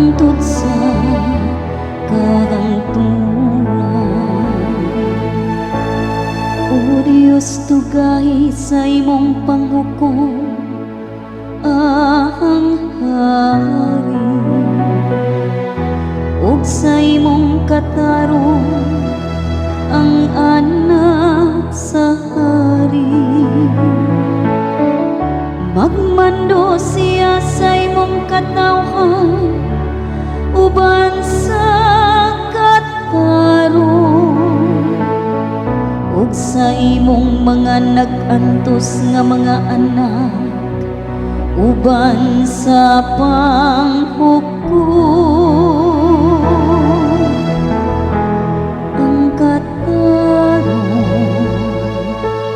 hangtod sa karangturan. O Diyos, tugay sa imong panghukom ang hari, ug sa imong katarong ang anak sa hari. Magmando siya sa imong katawhan uban sa katarong, ug sa imong mga nag-antos nga mga anak uban sa panghukom. Ang katarong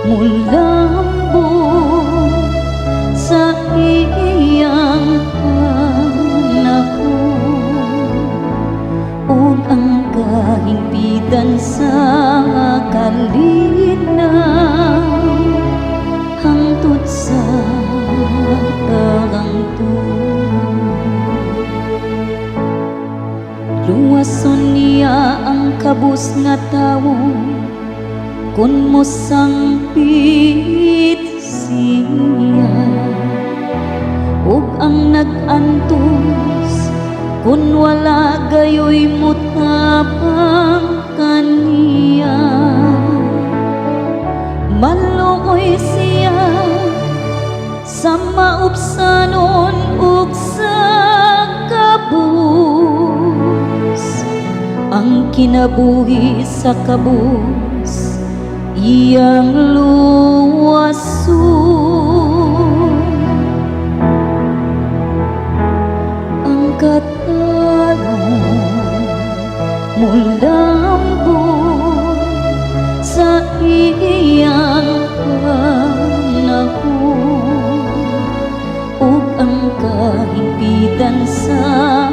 mulambot sa iyang panahon, ug ang kahimpitan sa kalinaw hangtod sa karangturan. Luwason niya ang kabus nga tawo kun mosangpit siya, ug ang nag-antos kun wala gayoy mutabang kaniya. Maluoy siya sa maupsanon ug sa kabus, ang kinabuhi sa kabus iyang luwason. Ang katarong mulambot sa iyang panahon, ug ang kahimpitan sa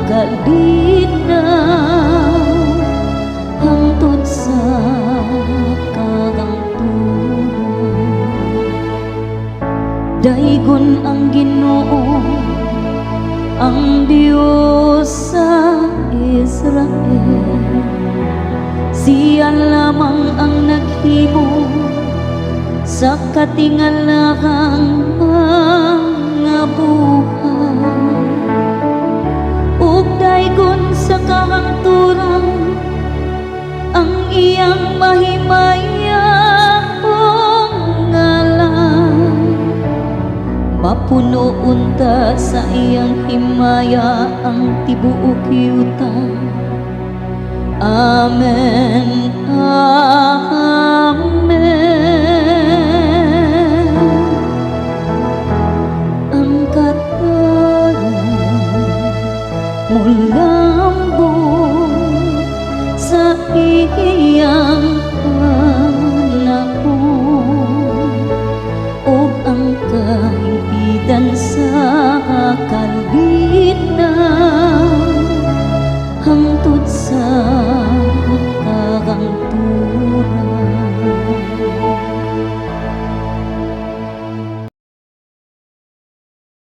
kalinaw hangtod sa karangturan. Daigon ang Ginoo, ang Diyos sa Israel, siya lamang ang naghimo sa katingalahang mga buhay, ug daigon sa kahangturan ang iyang mahimayahong ngalan. Mapuno unta sa iyang himaya ang tibuok yuta. Amen, amen. Ang katarong mula